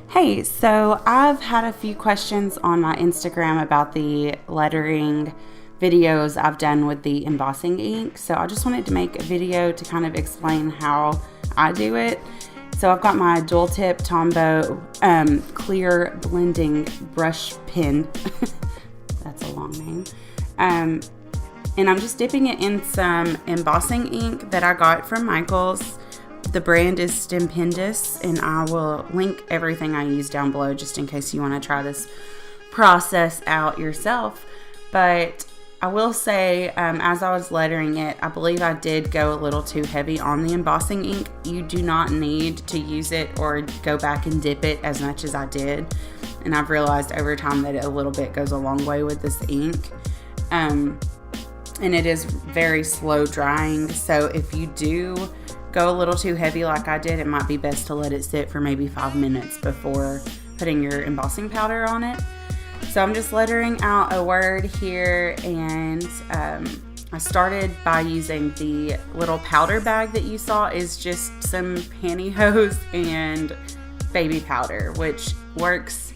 Hey, so I've had a few questions on my Instagram about the lettering videos I've done with the embossing ink. So I just wanted to make a video to kind of explain how I do it. So I've got my dual tip Tombow clear blending brush pen. That's a long name. And I'm just dipping it in some embossing ink that I got from Michael's. The brand is Stampendous, and I will link everything I use down below just in case you want to try this process out yourself. But I will say, as I was lettering it, I believe I did go a little too heavy on the embossing ink. You do not need to use it or go back and dip it as much as I did. And I've realized over time that a little bit goes a long way with this ink. And it is very slow drying. So if you do go a little too heavy like I did, it might be best to let it sit for maybe 5 minutes before putting your embossing powder on it. So I'm just lettering out a word here, and I started by using the little powder bag that you saw is just some pantyhose and baby powder, which works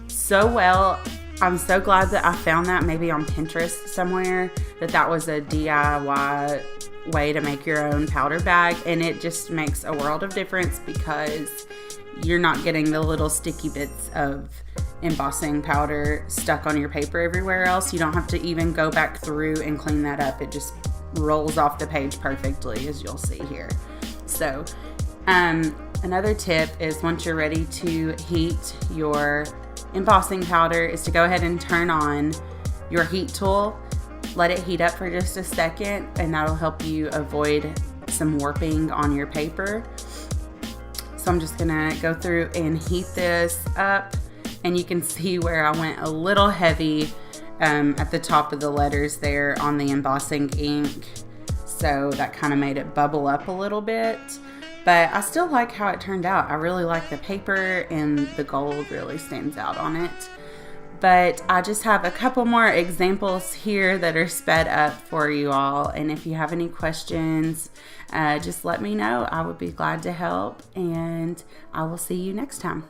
so well. I'm so glad that I found that maybe on Pinterest somewhere, that was a DIY way to make your own powder bag, and it just makes a world of difference because you're not getting the little sticky bits of embossing powder stuck on your paper everywhere else. You don't have to even go back through and clean that up. It just rolls off the page perfectly, as you'll see here. So another tip is, once you're ready to heat your embossing powder, is to go ahead and turn on your heat tool. Let it heat up for just a second, and that'll help you avoid some warping on your paper. So I'm just gonna go through and heat this up, and you can see where I went a little heavy at the top of the letters there on the embossing ink. So that kind of made it bubble up a little bit, but I still like how it turned out. I really like the paper, and the gold really stands out on it. But I just have a couple more examples here that are sped up for you all. And if you have any questions, just let me know. I would be glad to help, and I will see you next time.